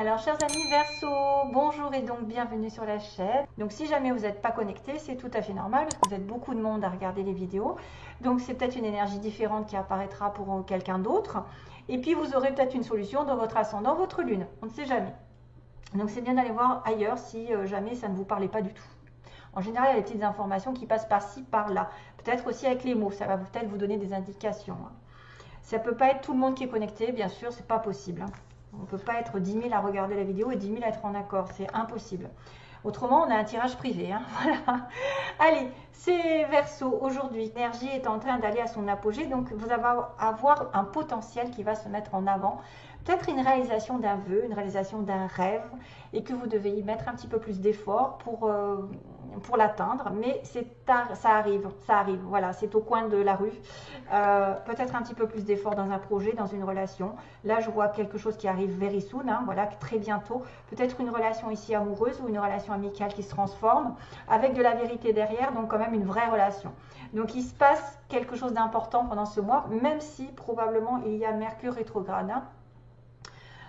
Alors, chers amis Verseau, bonjour et donc bienvenue sur la chaîne. Donc, si jamais vous n'êtes pas connecté, c'est tout à fait normal parce que vous êtes beaucoup de monde à regarder les vidéos. Donc, c'est peut-être une énergie différente qui apparaîtra pour quelqu'un d'autre. Et puis, vous aurez peut-être une solution dans votre ascendant, votre lune. On ne sait jamais. Donc, c'est bien d'aller voir ailleurs si jamais ça ne vous parlait pas du tout. En général, il y a des petites informations qui passent par-ci, par-là. Peut-être aussi avec les mots, ça va peut-être vous donner des indications. Ça ne peut pas être tout le monde qui est connecté, bien sûr, c'est pas possible. On ne peut pas être 10 000 à regarder la vidéo et 10 000 à être en accord, c'est impossible. Autrement, on a un tirage privé. Voilà. Allez, c'est Verseau. Aujourd'hui, l'énergie est en train d'aller à son apogée, donc vous allez avoir un potentiel qui va se mettre en avant. Peut-être une réalisation d'un vœu, une réalisation d'un rêve, et que vous devez y mettre un petit peu plus d'efforts pour l'atteindre, mais ça arrive, voilà, c'est au coin de la rue. Peut-être un petit peu plus d'efforts dans un projet, dans une relation. Là, je vois quelque chose qui arrive very soon, voilà, très bientôt. Peut-être une relation ici amoureuse ou une relation amicale qui se transforme, avec de la vérité derrière, donc quand même une vraie relation. Donc, il se passe quelque chose d'important pendant ce mois, même si probablement il y a Mercure rétrograde.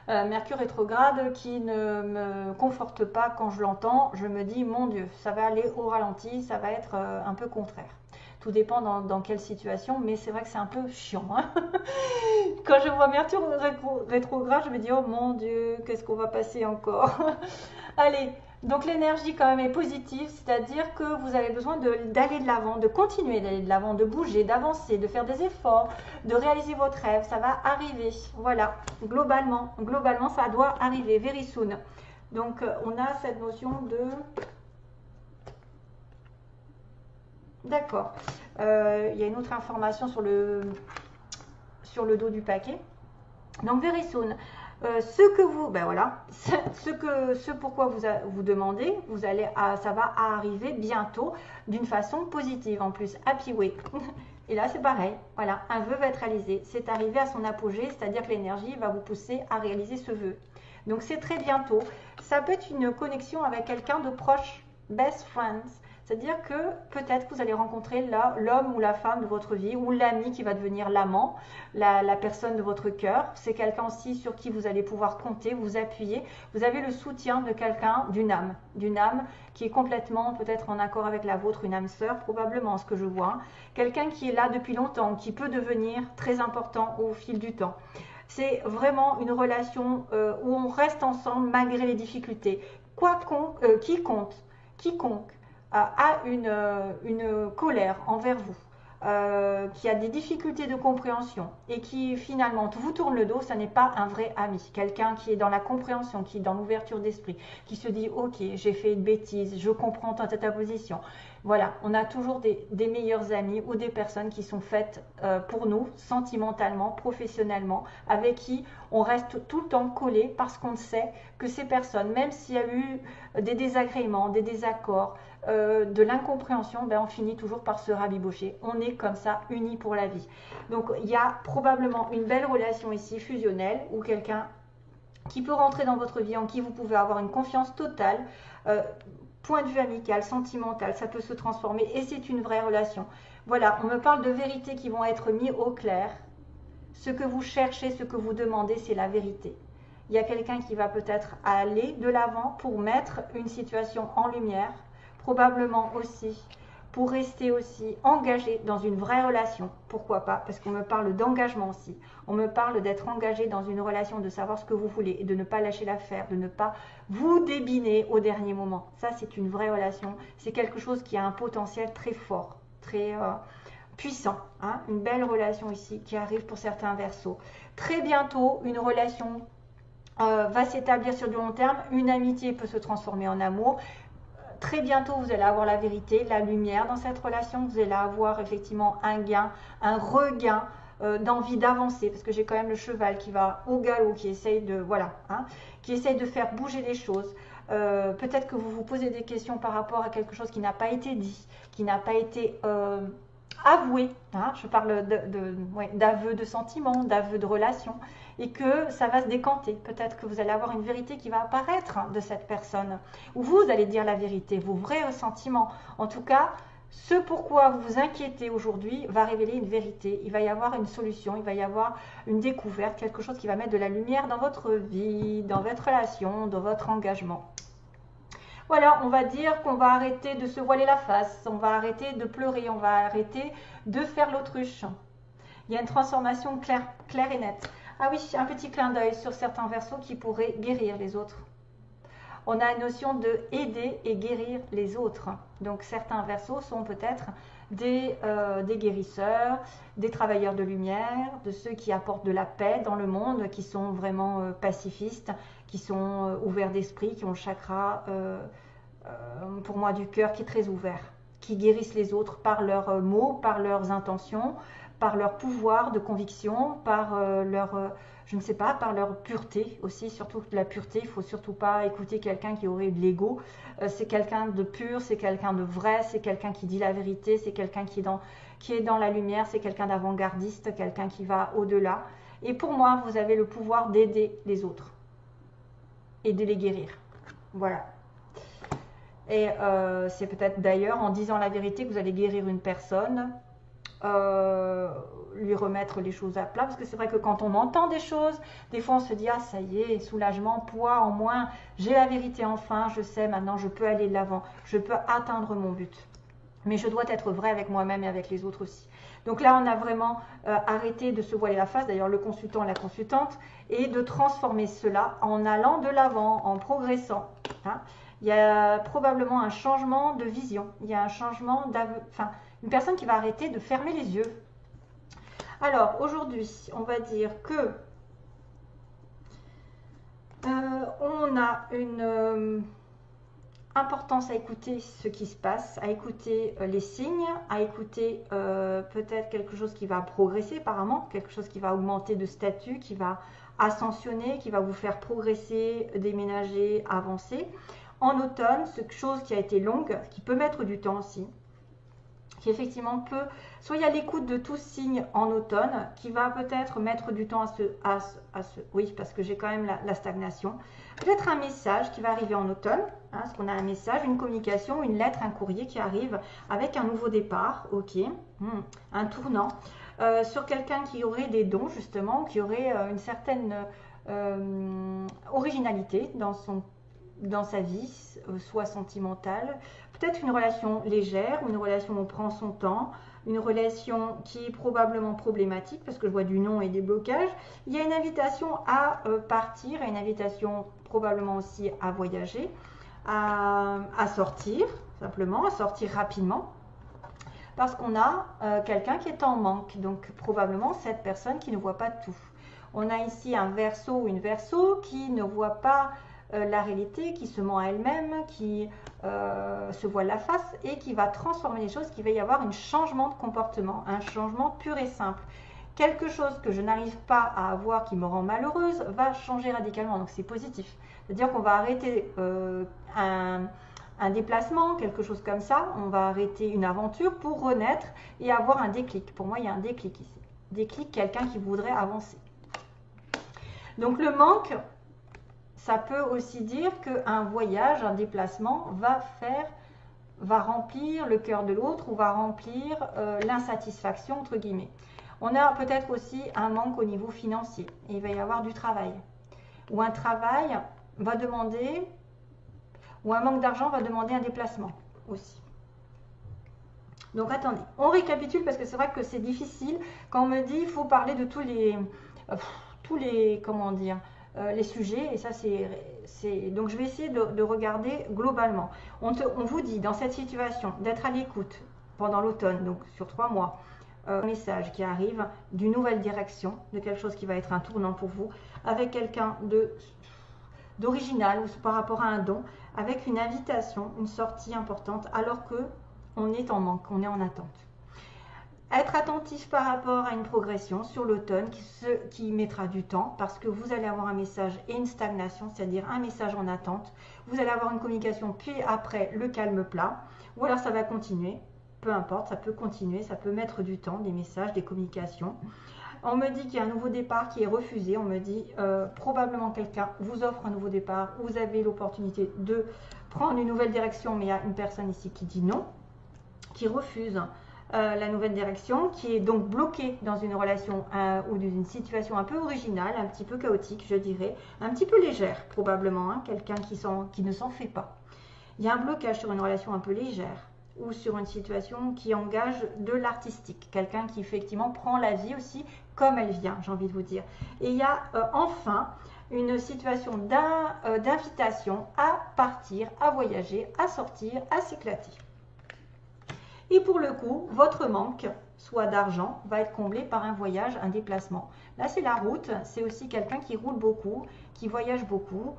Mercure rétrograde qui ne me conforte pas quand je l'entends. Je me dis, mon Dieu, ça va aller au ralenti, ça va être un peu contraire. Tout dépend dans quelle situation, mais c'est vrai que c'est un peu chiant. Quand je vois Mercure rétrograde, je me dis, oh mon Dieu, qu'est-ce qu'on va passer encore. Allez, donc l'énergie quand même est positive, c'est-à-dire que vous avez besoin d'aller de l'avant, de continuer d'aller de l'avant, de bouger, d'avancer, de faire des efforts, de réaliser votre rêve. Ça va arriver, voilà, globalement ça doit arriver, very soon. Donc on a cette notion de... D'accord. Il y a une autre information sur le dos du paquet. Donc very soon. Ce que vous, ben voilà, ce pourquoi vous demandez, ça va arriver bientôt d'une façon positive en plus, happy way. Et là c'est pareil, voilà, un vœu va être réalisé, c'est arrivé à son apogée, c'est-à-dire que l'énergie va vous pousser à réaliser ce vœu. Donc c'est très bientôt. Ça peut être une connexion avec quelqu'un de proche, best friends. C'est-à-dire que peut-être vous allez rencontrer l'homme ou la femme de votre vie ou l'ami qui va devenir l'amant, la personne de votre cœur. C'est quelqu'un aussi sur qui vous allez pouvoir compter, vous appuyer. Vous avez le soutien de quelqu'un, d'une âme qui est complètement peut-être en accord avec la vôtre, une âme sœur probablement, ce que je vois. Quelqu'un qui est là depuis longtemps, qui peut devenir très important au fil du temps. C'est vraiment une relation où on reste ensemble malgré les difficultés. Quiconque a une colère envers vous, qui a des difficultés de compréhension et qui finalement vous tourne le dos, ça n'est pas un vrai ami. Quelqu'un qui est dans la compréhension, qui est dans l'ouverture d'esprit, qui se dit ok, j'ai fait une bêtise, je comprends ta position. Voilà, on a toujours des meilleurs amis ou des personnes qui sont faites pour nous, sentimentalement, professionnellement, avec qui on reste tout le temps collé parce qu'on sait que ces personnes, même s'il y a eu des désagréments, des désaccords, de l'incompréhension, ben on finit toujours par se rabibocher. On est comme ça, unis pour la vie. Donc il y a probablement une belle relation ici, fusionnelle, ou quelqu'un qui peut rentrer dans votre vie, en qui vous pouvez avoir une confiance totale, point de vue amical, sentimental, ça peut se transformer et c'est une vraie relation. Voilà, on me parle de vérités qui vont être mises au clair. Ce que vous cherchez, ce que vous demandez, c'est la vérité. Il y a quelqu'un qui va peut-être aller de l'avant pour mettre une situation en lumière, probablement aussi pour rester aussi engagé dans une vraie relation. Pourquoi pas? Parce qu'on me parle d'engagement aussi. On me parle d'être engagé dans une relation, de savoir ce que vous voulez et de ne pas lâcher l'affaire, de ne pas vous débiner au dernier moment. Ça, c'est une vraie relation. C'est quelque chose qui a un potentiel très fort, très puissant. Une belle relation ici qui arrive pour certains Verseaux. Très bientôt, une relation va s'établir sur du long terme. Une amitié peut se transformer en amour. Très bientôt, vous allez avoir la vérité, la lumière dans cette relation. Vous allez avoir effectivement un gain, un regain d'envie d'avancer. Parce que j'ai quand même le cheval qui va au galop, qui essaye de, voilà, qui essaye de faire bouger les choses. Peut-être que vous vous posez des questions par rapport à quelque chose qui n'a pas été dit, qui n'a pas été avoué. Je parle d'aveu de sentiments, d'aveu de relations. Et que ça va se décanter. Peut-être que vous allez avoir une vérité qui va apparaître de cette personne. Ou vous allez dire la vérité, vos vrais sentiments. En tout cas, ce pourquoi vous vous inquiétez aujourd'hui va révéler une vérité. Il va y avoir une solution, il va y avoir une découverte, quelque chose qui va mettre de la lumière dans votre vie, dans votre relation, dans votre engagement. Voilà, on va dire qu'on va arrêter de se voiler la face, on va arrêter de pleurer, on va arrêter de faire l'autruche. Il y a une transformation claire et nette. Ah oui, un petit clin d'œil sur certains verseaux qui pourraient guérir les autres. On a une notion de aider et guérir les autres. Donc certains verseaux sont peut-être des guérisseurs, des travailleurs de lumière, de ceux qui apportent de la paix dans le monde, qui sont vraiment pacifistes, qui sont ouverts d'esprit, qui ont le chakra, pour moi, du cœur qui est très ouvert, qui guérissent les autres par leurs mots, par leurs intentions, par leur pouvoir de conviction, par je ne sais pas, par leur pureté aussi, surtout la pureté. Il ne faut surtout pas écouter quelqu'un qui aurait de l'ego. C'est quelqu'un de pur, c'est quelqu'un de vrai, c'est quelqu'un qui dit la vérité, c'est quelqu'un qui est dans la lumière, c'est quelqu'un d'avant-gardiste, quelqu'un qui va au-delà. Et pour moi, vous avez le pouvoir d'aider les autres et de les guérir. Voilà. Et c'est peut-être d'ailleurs en disant la vérité que vous allez guérir une personne, lui remettre les choses à plat, parce que c'est vrai que quand on entend des choses, des fois on se dit ah ça y est, soulagement, poids en moins, j'ai la vérité enfin, je sais maintenant, je peux aller de l'avant, je peux atteindre mon but, mais je dois être vrai avec moi-même et avec les autres aussi. Donc là on a vraiment arrêté de se voiler la face, d'ailleurs le consultant, la consultante, et de transformer cela en allant de l'avant, en progressant, hein. Il y a probablement un changement de vision, il y a un changement une personne qui va arrêter de fermer les yeux. Alors aujourd'hui, on va dire que on a une importance à écouter ce qui se passe, à écouter les signes, à écouter peut-être quelque chose qui va progresser apparemment, quelque chose qui va augmenter de statut, qui va ascensionner, qui va vous faire progresser, déménager, avancer. En automne, cette chose qui a été longue, qui peut mettre du temps aussi, qui effectivement peut, soyez à l'écoute de tout signe en automne, qui va peut-être mettre du temps oui, parce que j'ai quand même la stagnation. Peut-être un message qui va arriver en automne, hein, parce qu'on a un message, une communication, une lettre, un courrier qui arrive avec un nouveau départ, ok, un tournant, sur quelqu'un qui aurait des dons justement, qui aurait une certaine originalité dans sa vie, soit sentimentale, peut-être une relation légère, une relation où on prend son temps, une relation qui est probablement problématique, parce que je vois du non et des blocages. Il y a une invitation à partir, une invitation probablement aussi à voyager, à sortir, simplement, à sortir rapidement, parce qu'on a quelqu'un qui est en manque, donc probablement cette personne qui ne voit pas tout. On a ici un verseau ou une verseau qui ne voit pas la réalité, qui se ment à elle-même, qui se voile la face et qui va transformer les choses, qu'il va y avoir un changement de comportement, un changement pur et simple. Quelque chose que je n'arrive pas à avoir qui me rend malheureuse va changer radicalement, donc c'est positif. C'est-à-dire qu'on va arrêter un déplacement, quelque chose comme ça, on va arrêter une aventure pour renaître et avoir un déclic. Pour moi, il y a un déclic ici. Déclic, quelqu'un qui voudrait avancer. Donc le manque, ça peut aussi dire qu'un voyage, un déplacement va remplir le cœur de l'autre ou va remplir l'insatisfaction, entre guillemets. On a peut-être aussi un manque au niveau financier et il va y avoir du travail. Ou un travail va demander, ou un manque d'argent va demander un déplacement aussi. Donc attendez, on récapitule parce que c'est vrai que c'est difficile quand on me dit il faut parler de tous les comment dire, les sujets, et ça c'est donc je vais essayer de regarder globalement. On vous dit dans cette situation d'être à l'écoute pendant l'automne, donc sur 3 mois, un message qui arrive d'une nouvelle direction, de quelque chose qui va être un tournant pour vous, avec quelqu'un d'original ou par rapport à un don, avec une invitation, une sortie importante, alors que on est en manque, on est en attente. Être attentif par rapport à une progression sur l'automne qui mettra du temps parce que vous allez avoir un message et une stagnation, c'est-à-dire un message en attente. Vous allez avoir une communication puis après le calme plat ou alors ça va continuer, peu importe, ça peut continuer, ça peut mettre du temps, des messages, des communications. On me dit qu'il y a un nouveau départ qui est refusé, on me dit probablement quelqu'un vous offre un nouveau départ, vous avez l'opportunité de prendre une nouvelle direction mais il y a une personne ici qui dit non. qui refuse la nouvelle direction, qui est donc bloqué dans une relation ou dans une situation un peu originale, un petit peu chaotique, je dirais, un petit peu légère probablement, hein, quelqu'un qui ne s'en fait pas. Il y a un blocage sur une relation un peu légère ou sur une situation qui engage de l'artistique, quelqu'un qui effectivement prend la vie aussi comme elle vient, j'ai envie de vous dire. Et il y a enfin une situation d'invitation à partir, à voyager, à sortir, à s'éclater. Et pour le coup, votre manque, soit d'argent, va être comblé par un voyage, un déplacement. Là, c'est la route, c'est aussi quelqu'un qui roule beaucoup, qui voyage beaucoup.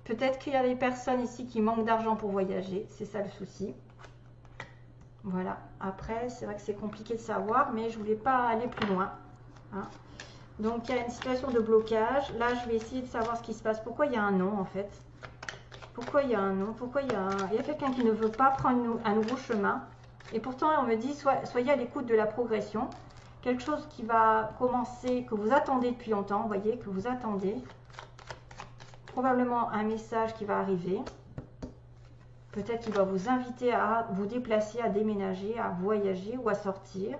Peut-être qu'il y a des personnes ici qui manquent d'argent pour voyager, c'est ça le souci. Voilà, après, c'est vrai que c'est compliqué de savoir, mais je ne voulais pas aller plus loin. Hein. Donc, il y a une situation de blocage. Là, je vais essayer de savoir ce qui se passe. Pourquoi il y a un non, en fait? Pourquoi il y a un non? Pourquoi il y a quelqu'un qui ne veut pas prendre un nouveau chemin? Et pourtant, on me dit, soyez à l'écoute de la progression. Quelque chose qui va commencer, que vous attendez depuis longtemps, vous voyez, que vous attendez. Probablement un message qui va arriver. Peut-être qu'il va vous inviter à vous déplacer, à déménager, à voyager ou à sortir.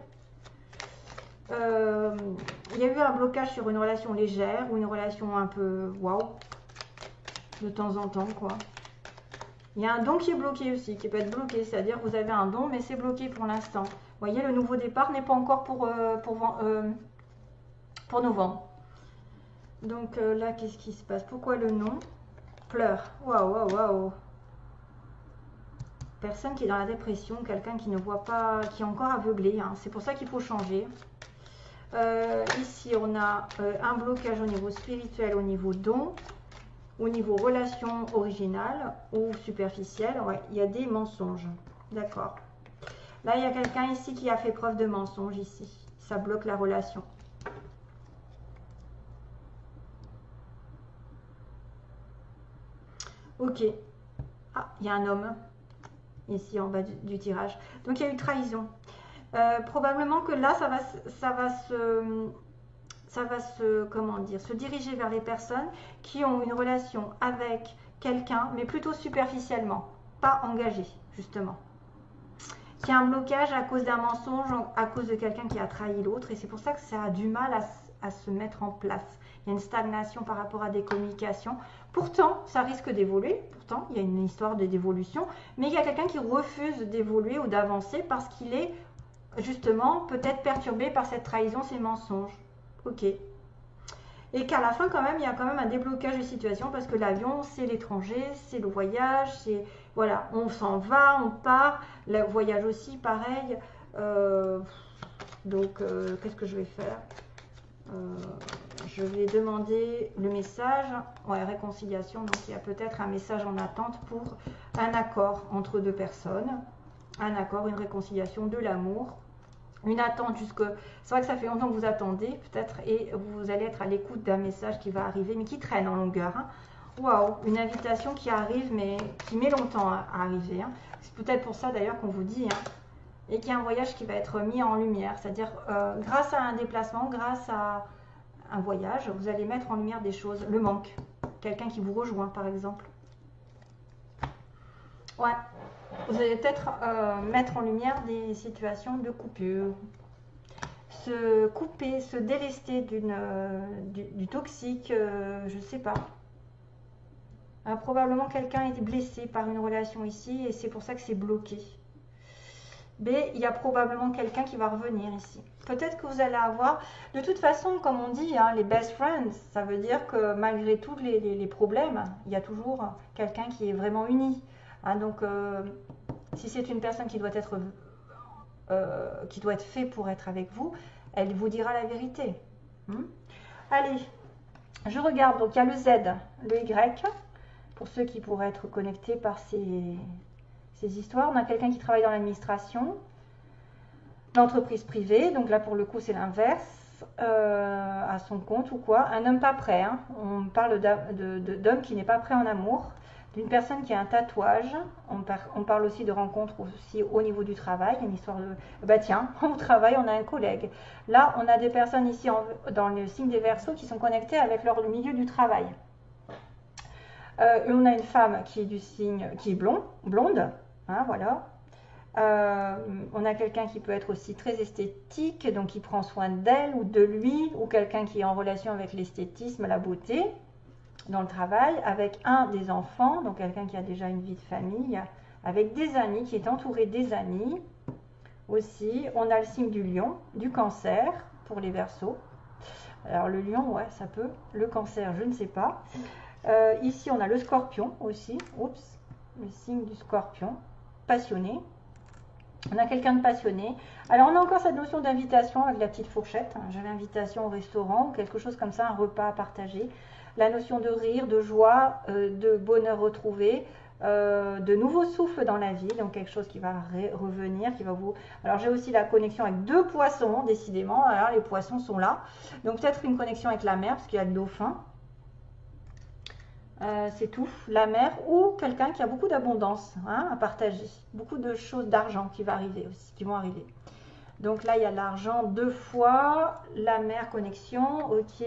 Il y a eu un blocage sur une relation légère ou une relation un peu waouh, de temps en temps, quoi. Il y a un don qui est bloqué aussi, qui peut être bloqué, c'est-à-dire que vous avez un don, mais c'est bloqué pour l'instant. Vous voyez, le nouveau départ n'est pas encore pour novembre. Donc là, qu'est-ce qui se passe? Pourquoi le non? Pleure. Waouh, waouh, waouh. Personne qui est dans la dépression, quelqu'un qui ne voit pas, qui est encore aveuglé. Hein. C'est pour ça qu'il faut changer. Ici, on a un blocage au niveau spirituel, au niveau don, au niveau relation originale ou superficielle. Ouais, il y a des mensonges. D'accord. Là, il y a quelqu'un ici qui a fait preuve de mensonge ici. Ça bloque la relation. Ok. Ah, il y a un homme ici en bas du tirage. Donc, il y a eu trahison. Probablement que là, ça va se, comment dire, se diriger vers les personnes qui ont une relation avec quelqu'un, mais plutôt superficiellement, pas engagée, justement. Qui a un blocage à cause d'un mensonge, à cause de quelqu'un qui a trahi l'autre, et c'est pour ça que ça a du mal à se mettre en place. Il y a une stagnation par rapport à des communications. Pourtant, ça risque d'évoluer. Pourtant, il y a une histoire d'évolution. Mais il y a quelqu'un qui refuse d'évoluer ou d'avancer parce qu'il est justement peut-être perturbé par cette trahison, ces mensonges. Ok. Et qu'à la fin, quand même, il y a quand même un déblocage de situation parce que l'avion, c'est l'étranger, c'est le voyage, c'est... Voilà, on s'en va, on part. Le voyage aussi, pareil. Donc, qu'est-ce que je vais faire? Je vais demander le message. Ouais, réconciliation. Donc, il y a peut-être un message en attente pour un accord entre deux personnes. Un accord, une réconciliation, de l'amour. Une attente jusque... C'est vrai que ça fait longtemps que vous attendez, peut-être, et vous allez être à l'écoute d'un message qui va arriver, mais qui traîne en longueur. Hein. Waouh, une invitation qui arrive, mais qui met longtemps à arriver. Hein. C'est peut-être pour ça, d'ailleurs, qu'on vous dit... Hein, et qu'il y a un voyage qui va être mis en lumière. C'est-à-dire, grâce à un déplacement, grâce à un voyage, vous allez mettre en lumière des choses. Le manque. Quelqu'un qui vous rejoint, par exemple. Ouais. Vous allez peut-être mettre en lumière des situations de coupure. Se couper, se délester du toxique, je ne sais pas. Probablement quelqu'un est blessé par une relation ici et c'est pour ça que c'est bloqué. B, il y a probablement quelqu'un qui va revenir ici. Peut-être que vous allez avoir, de toute façon, comme on dit, hein, les best friends, ça veut dire que malgré tous les problèmes, il y a toujours quelqu'un qui est vraiment uni. Hein, donc, si c'est une personne qui doit être fait pour être avec vous, elle vous dira la vérité. Allez, je regarde. Donc, il y a le Z, le Y, pour ceux qui pourraient être connectés par ces histoires. On a quelqu'un qui travaille dans l'administration, l'entreprise privée. Donc là, pour le coup, c'est l'inverse, à son compte ou quoi. Un homme pas prêt. Hein. On parle d'homme qui n'est pas prêt en amour. D'une personne qui a un tatouage. On parle aussi de rencontres aussi au niveau du travail. Une histoire de... Bah tiens, au travail, on a un collègue. Là, on a des personnes ici dans le signe des Verseaux qui sont connectées avec leur milieu du travail. On a une femme qui est du signe, qui est blonde, hein, voilà. On a quelqu'un qui peut être aussi très esthétique, donc qui prend soin d'elle ou de lui, ou quelqu'un qui est en relation avec l'esthétisme, la beauté, dans le travail, avec un des enfants, donc quelqu'un qui a déjà une vie de famille, avec des amis, qui est entouré des amis. Aussi, on a le signe du lion, du cancer, pour les Verseaux. Alors le lion, ouais, ça peut. Le cancer, je ne sais pas. Ici, on a le scorpion aussi. Oups, le signe du scorpion. Passionné. On a quelqu'un de passionné. Alors, on a encore cette notion d'invitation avec la petite fourchette. J'avais invitation au restaurant ou quelque chose comme ça, un repas à partager. La notion de rire, de joie, de bonheur retrouvé, de nouveaux souffles dans la vie. Donc, quelque chose qui va revenir, qui va vous... Alors, j'ai aussi la connexion avec 2 poissons, décidément. Alors, les poissons sont là. Donc, peut-être une connexion avec la mer, parce qu'il y a le dauphin. C'est tout, la mer ou quelqu'un qui a beaucoup d'abondance, hein, à partager, beaucoup de choses d'argent qui va arriver aussi, qui vont arriver. Donc là, il y a l'argent 2 fois, la mer, connexion, ok.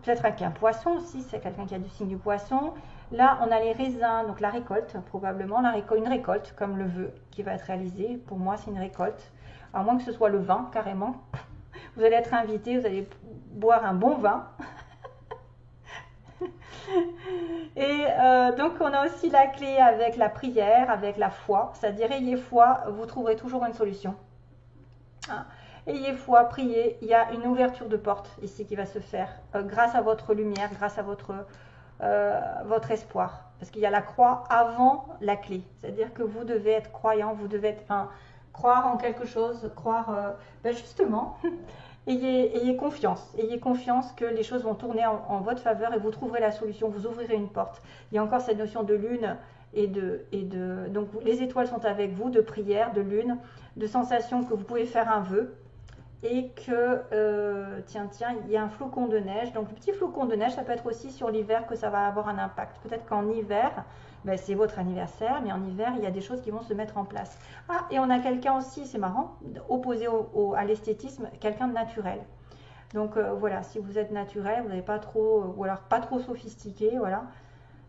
Peut-être avec un poisson aussi, c'est quelqu'un qui a du signe du poisson. Là, on a les raisins, donc la récolte, probablement une récolte, comme le vœu qui va être réalisé. Pour moi, c'est une récolte, à moins que ce soit le vin, carrément. Vous allez être invité, vous allez boire un bon vin. Et donc on a aussi la clé avec la prière, avec la foi, c'est-à-dire ayez foi, vous trouverez toujours une solution. Hein. Ayez foi, priez, il y a une ouverture de porte ici qui va se faire grâce à votre lumière, grâce à votre espoir. Parce qu'il y a la croix avant la clé, c'est-à-dire que vous devez être croyant, vous devez être, croire en quelque chose, croire, justement... Ayez confiance que les choses vont tourner en votre faveur et vous trouverez la solution, vous ouvrirez une porte. Il y a encore cette notion de lune donc les étoiles sont avec vous, de prière, de lune, de sensation que vous pouvez faire un vœu et que, tiens, il y a un flocon de neige. Donc le petit flocon de neige, ça peut être aussi sur l'hiver que ça va avoir un impact. Peut-être qu'en hiver, c'est votre anniversaire, mais en hiver, il y a des choses qui vont se mettre en place. Ah, et on a quelqu'un aussi, c'est marrant, opposé à l'esthétisme, quelqu'un de naturel. Donc voilà, si vous êtes naturel, vous n'avez pas trop, ou alors pas trop sophistiqué, voilà.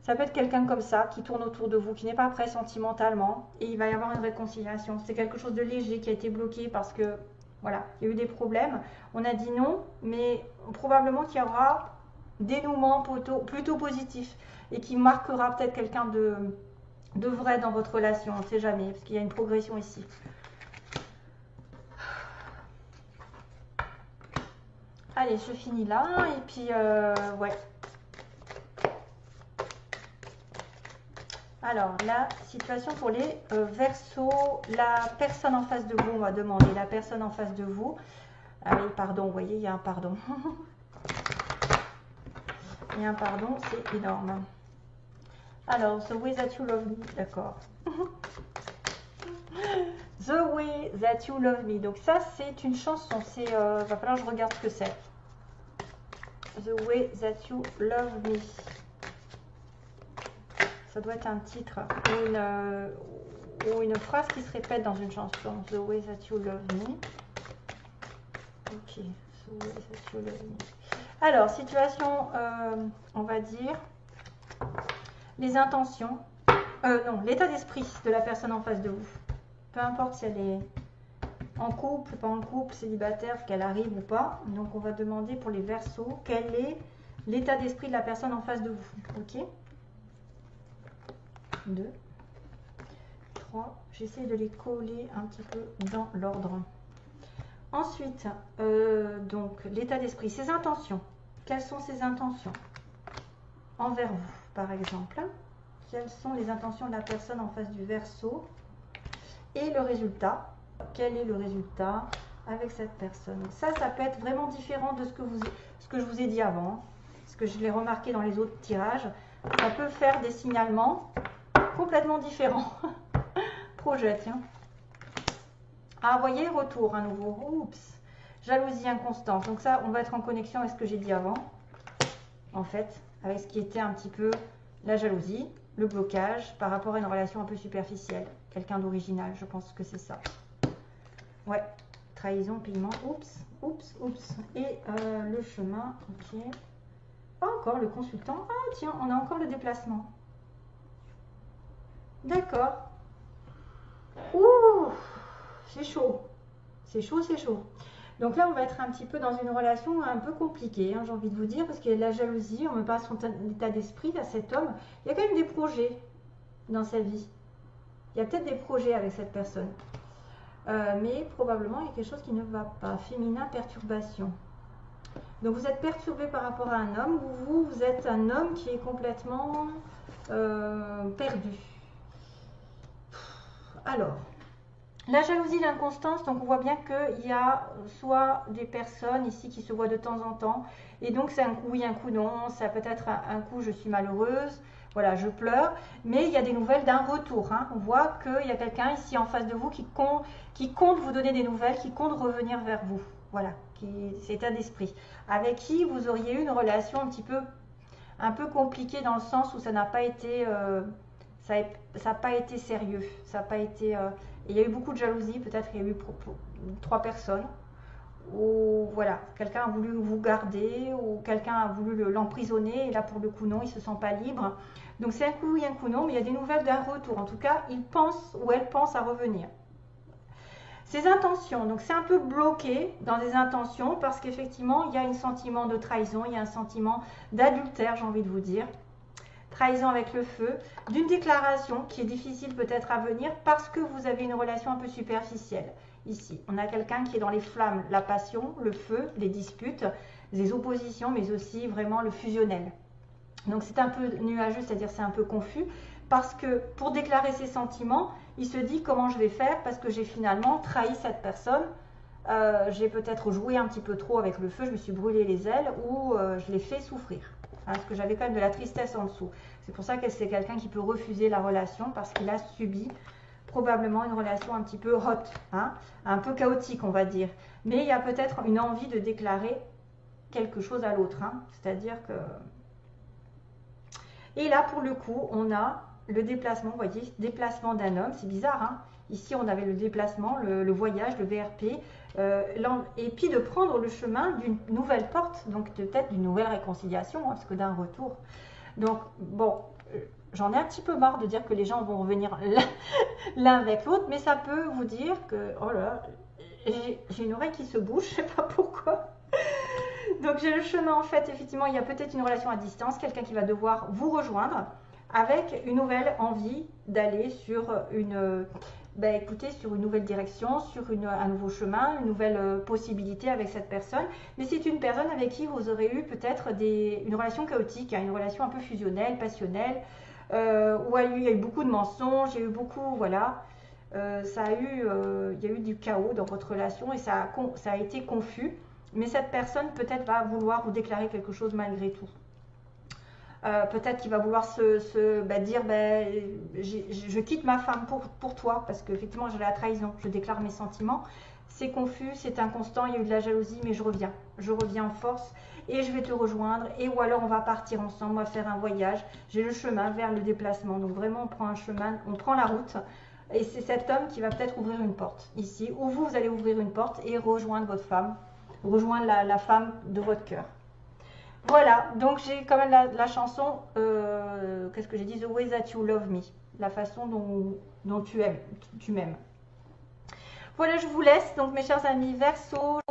Ça peut être quelqu'un comme ça, qui tourne autour de vous, qui n'est pas prêt sentimentalement, et il va y avoir une réconciliation. C'est quelque chose de léger qui a été bloqué parce que, voilà, il y a eu des problèmes. On a dit non, mais probablement qu'il y aura dénouement plutôt positif et qui marquera peut-être quelqu'un de vrai dans votre relation, on ne sait jamais, parce qu'il y a une progression ici. Allez, je finis là, et puis, ouais. Alors, la situation pour les Verseaux, la personne en face de vous, on va demander, la personne en face de vous. Ah oui, pardon, vous voyez, il y a un pardon. Il y a un pardon, c'est énorme. Alors, The Way That You Love Me, d'accord. The Way That You Love Me. Donc ça, c'est une chanson. Va falloir que je regarde ce que c'est. The Way That You Love Me. Ça doit être un titre ou une phrase qui se répète dans une chanson. The Way That You Love Me. Ok. The Way That You Love Me. Alors, situation, on va dire, les intentions. Non, l'état d'esprit de la personne en face de vous. Peu importe si elle est en couple, pas en couple, célibataire, qu'elle arrive ou pas. Donc, on va demander pour les Verseaux, quel est l'état d'esprit de la personne en face de vous. Ok. 2, 3. J'essaie de les coller un petit peu dans l'ordre. Ensuite, donc, l'état d'esprit, ses intentions. Quelles sont ses intentions envers vous, par exemple? Quelles sont les intentions de la personne en face du Verseau? Et le résultat, quel est le résultat avec cette personne? Ça peut être vraiment différent de ce que je vous ai dit avant, parce que je l'ai remarqué dans les autres tirages. Ça peut faire des signalements complètement différents. Projet, tiens. Ah, vous voyez, retour à nouveau. Oups. Jalousie inconstante. Donc ça, on va être en connexion avec ce que j'ai dit avant. En fait, avec ce qui était un petit peu la jalousie, le blocage par rapport à une relation un peu superficielle. Quelqu'un d'original, je pense que c'est ça. Ouais, trahison, paiement, oups, oups, oups. Et le chemin, ok. Oh, encore le consultant. Ah tiens, on a encore le déplacement. D'accord. Ouh, c'est chaud. C'est chaud, c'est chaud. Donc là, on va être un petit peu dans une relation un peu compliquée, hein, j'ai envie de vous dire, parce qu'il y a de la jalousie, on ne met pas son état d'esprit à cet homme. Il y a quand même des projets dans sa vie. Il y a peut-être des projets avec cette personne. Mais probablement, il y a quelque chose qui ne va pas. Féminin, perturbation. Donc vous êtes perturbé par rapport à un homme, ou vous êtes un homme qui est complètement perdu. Alors, la jalousie, l'inconstance, donc on voit bien qu'il y a soit des personnes ici qui se voient de temps en temps, et donc c'est un coup oui, un coup non, ça peut être un coup je suis malheureuse, voilà, je pleure, mais il y a des nouvelles d'un retour, hein. On voit qu'il y a quelqu'un ici en face de vous qui compte vous donner des nouvelles, qui compte revenir vers vous, voilà, c'est état d'esprit, avec qui vous auriez eu une relation un peu compliquée dans le sens où ça n'a pas été... ça n'a pas été sérieux, ça n'a pas été... il y a eu beaucoup de jalousie, peut-être il y a eu 3 personnes, ou voilà, quelqu'un a voulu vous garder, ou quelqu'un a voulu l'emprisonner, et là pour le coup non, il ne se sent pas libre. Donc c'est un coup oui, un coup non, mais il y a des nouvelles d'un retour, en tout cas il pense ou elle pense à revenir. Ses intentions, donc c'est un peu bloqué dans des intentions, parce qu'effectivement il y a un sentiment de trahison, il y a un sentiment d'adultère, j'ai envie de vous dire. Trahison avec le feu, d'une déclaration qui est difficile peut-être à venir parce que vous avez une relation un peu superficielle. Ici, on a quelqu'un qui est dans les flammes, la passion, le feu, les disputes, les oppositions, mais aussi vraiment le fusionnel. Donc c'est un peu nuageux, c'est-à-dire c'est un peu confus, parce que pour déclarer ses sentiments, il se dit comment je vais faire parce que j'ai finalement trahi cette personne. J'ai peut-être joué un petit peu trop avec le feu, je me suis brûlé les ailes ou je l'ai fait souffrir. Parce que j'avais quand même de la tristesse en dessous. C'est pour ça que c'est quelqu'un qui peut refuser la relation parce qu'il a subi probablement une relation un petit peu hot, hein, un peu chaotique on va dire. Mais il y a peut-être une envie de déclarer quelque chose à l'autre, hein, c'est-à-dire que... Et là pour le coup on a le déplacement, vous voyez, déplacement d'un homme, c'est bizarre, hein. Ici on avait le déplacement, le voyage, le VRP, et puis de prendre le chemin d'une nouvelle porte, donc peut-être d'une nouvelle réconciliation, hein, parce que d'un retour. Donc bon, j'en ai un petit peu marre de dire que les gens vont revenir l'un avec l'autre, mais ça peut vous dire que, oh là, j'ai une oreille qui se bouge, je sais pas pourquoi. Donc j'ai le chemin en fait, effectivement, il y a peut-être une relation à distance, quelqu'un qui va devoir vous rejoindre avec une nouvelle envie d'aller sur une... écoutez, sur une nouvelle direction, sur un nouveau chemin, une nouvelle possibilité avec cette personne. Mais c'est une personne avec qui vous aurez eu peut-être une relation chaotique, hein, une relation un peu fusionnelle, passionnelle, où il y a eu beaucoup de mensonges, il y a eu beaucoup, voilà, il y a eu du chaos dans votre relation et ça a été confus. Mais cette personne peut-être va vouloir vous déclarer quelque chose malgré tout. Peut-être qu'il va vouloir dire je quitte ma femme pour toi parce qu'effectivement j'ai la trahison, je déclare mes sentiments, c'est confus, c'est inconstant, il y a eu de la jalousie mais je reviens en force et je vais te rejoindre, et ou alors on va partir ensemble, on va faire un voyage, j'ai le chemin vers le déplacement, donc vraiment on prend un chemin, on prend la route et c'est cet homme qui va peut-être ouvrir une porte ici, ou vous allez ouvrir une porte et rejoindre votre femme, rejoindre la femme de votre cœur. Voilà, donc j'ai quand même la chanson, qu'est-ce que j'ai dit, The Way That You Love Me, la façon dont tu m'aimes. Voilà, je vous laisse, donc mes chers amis Verseau,